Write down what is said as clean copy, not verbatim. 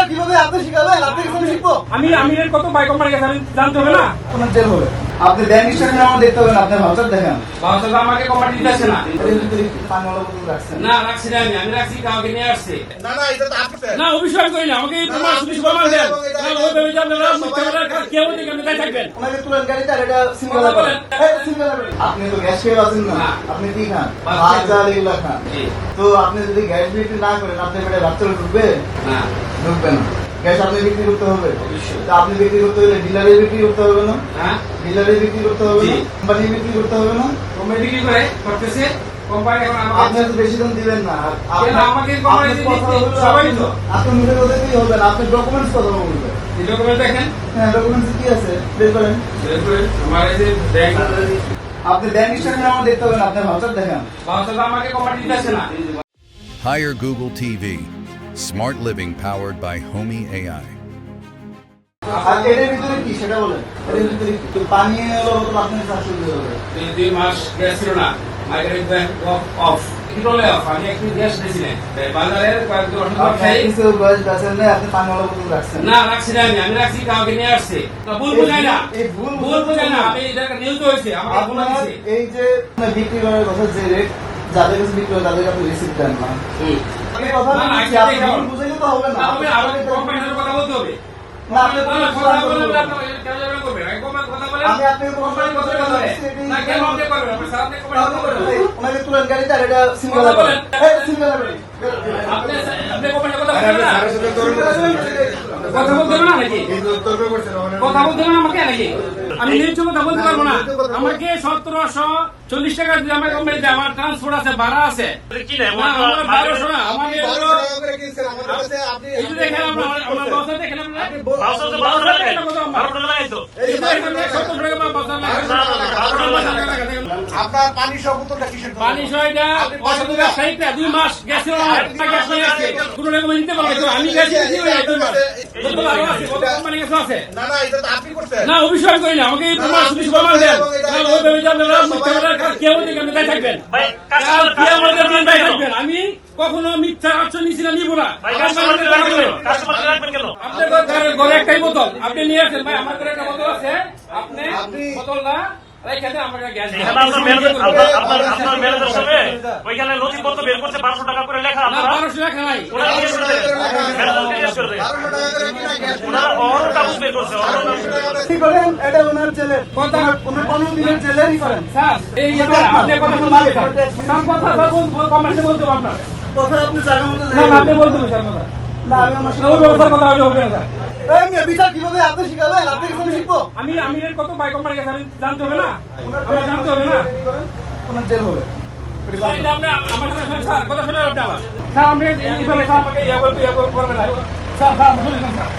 কিভাবে আপনি শিখাবেন? আপনি কি আমি শিখবো? আমি আমিরের কত বাই কোম্পানি গেছে আমি জানতে হবে না? আপনার জেল হবে। আপনি ব্যাংক স্টেটমেন্ট আমার দেখতে হবে না, আপনার ভাউচার দেখেন। বাবা আমাকে কোম্পানি দিতেছে না। পানিওয়ালা বোতল রাখছেন। না রাখছি না আমি রাখছি কাউকে নিয়ে আসছে। না না এটা তো আপনি না অভিষেক করি না আমাকে প্রমাণ শুধু প্রমাণ দেন। না ওই ভেবে যাবেন না মিথ্যা কথা কেউ দেখে আমি তাই থাকবেন। ওনাকে তুলেন গাড়িতে আর এটা সিঙ্গেল করেন। সিঙ্গেল করেন। আপনি তো গ্যাস খেয়ে আছেন না, আপনি কি খান? ভাত ডাল এগুলো খান। তো আপনি যদি গ্যাস বিক্রি না করেন আপনার পেটে বাচ্চা ঢুকবে না ঢুকবে না। গ্যাস আপনি বিক্রি করতে হবে। অবশ্যই। তা আপনি বিক্রি করতে হলে ডিলারে বিক্রি করতে হবে না? হ্যাঁ ডিলারে বিক্রি করতে হবে না? জি। কোম্পানি বিক্রি করতে হবে না? কোম্পানি বিক্রি করে করতেছে কোম্পানি এখন আপনি আমাকে তো বেশি দাম দিবেন না। আর কেন আমাকে কোম্পানি আপনার কথা দিতে হলো সবাই তো আপনি মুখে কথা দিয়ে হবে না, আপনি ডকুমেন্টস কথা বলবেন। এই ডকুমেন্ট দেখেন হ্যাঁ ডকুমেন্টস কি আছে বের করেন। আমার এই যে ব্যাংক আপনি ব্যাংক স্টেটমেন্ট আমার দেখতে হবে না, আপনার ভাউচার দেখেন। বাবা আমাকে কোম্পানি দিতেছে না। Hire Google TV. Smart living powered by Homey AI. আর এর ভিতরে কি সেটা বলেন। এর ভিতরে কি পানি হলো তো আপনি চাষ করতে হবে। এই 2 মাস গ্যাস ছিল না মাইগ্রেট ব্যাংক অফ কিটোলে অফ আমি একটু গ্যাস দিয়েছিলেন বাজারের কয়েকজন অসুখ আপনি খাই কিছু বয়স বেছেন না, আপনি পানিওয়ালা বোতল রাখছেন। না রাখছি না আমি রাখছি কাউকে নিয়ে আসছে না ভুল বোঝাই না এই ভুল বোঝাই না আমি এটা নিউজ হয়েছে আমাকে ফোন আপনার দিয়েছে এই যে বিক্রি করার কথা যে রেট যাদের কাছে বিক্রি হয় তাদেরকে আপনি রিসিপ্ট দেন না। আমি কথা না, না, বলছি, আপনি ভুল বুঝাইলে তো হবে না। আমি আমাকে কোম্পানির সাথে কথা বলতে হবে না, আপনি কথা কথা বলেন বলবেন। আপনি কেন যাবেন করবেন আমি কোম্পানি কথা বলেন আমি আপনাকে কোম্পানি কথা বলেন না কেন আপনি করবেন আপনি স্যার আপনি কোম্পানি কথা বলেন ওনাকে তুলেন গাড়িতে আর এটা সিঙ্গেল কথা বলেন। করেন। সিঙ্গেল করেন। আপনি আপনি কোম্পানি কথা বলেন না কথা বলতে হবে না নাকি কথা বলতে হবে না আমাকে নাকি আমি নিউজ কথা বলতে পারবো না আমাকে 1740 টাকা দিয়ে আমার কোম্পানিতে আমার ট্রান্সপোর্ট আছে ভাড়া আছে না, আমার 1200 না আমাকে হলো এই যে দেখেন আমরা বসে দেখেন আপনারা আপনার পানি সহ বোতলটা কিসের পানি সহায়তা অসাধু ব্যবসায়ীরা 2 মাস গেছে গ্যাস নিয়ে আসছে কোনো রকম নিতে পারবে তো আমি গেছি 2 মাস বোতল আরো আছে বোতল কোম্পানি গেছে আছে না না এটা তো আপনি করছেন না অভিষেক করি না আমাকে প্রমাণ শুধু প্রমাণ দেন না ওই ভেবে যাবেন না মিথ্যা কথা কেউ দেখে আমি তাই থাকবেন থাকবেন আমি কখনো মিথ্যা অপশন নিছি না নিব না আপনার ঘরে একটাই বোতল আপনি নিয়ে আসেন ভাই আমার ঘরে একটা বোতল আছে আপনি বোতলটা রেখে আমাকে গ্যাস আপনার ম্যানেজার সাহেব ওইখানে নথিপত্র বের করছে 1200 টাকা করে লেখা না 1200 টাকা নাই ওনারা জিজ্ঞেস করে ম্যানেজারকে জিজ্ঞেস করে ওনারা অন্য কাগজ বের করছে কি করেন এটা ওনার ছেলে কথা ওনার 15 দিনের ছেলেরই করেন। স্যার এই আপনি কথা শুনতে স্যার কথা কমার্সে বলতে আপনার কথা আপনি জায়গা মতো না আপনি বলতে স্যার কথা না আমি আমার ওই ব্যবস্থার কথা হবে না স্যার এই মেয়ে বিচার কিভাবে আপনি শিখাবেন? আপনি কি আমি শিখবো? আমি আমিরের কত বাই কোম্পানি গেছে আমি জানতে হবে না আমার জানতে হবে না ওনার জেল হবে। আমার সাথে স্যার কথা শুনে আপনি আমার স্যার আপনি এইভাবে স্যার আমাকে ইয়া করবেন না স্যার স্যার শুনুন স্যার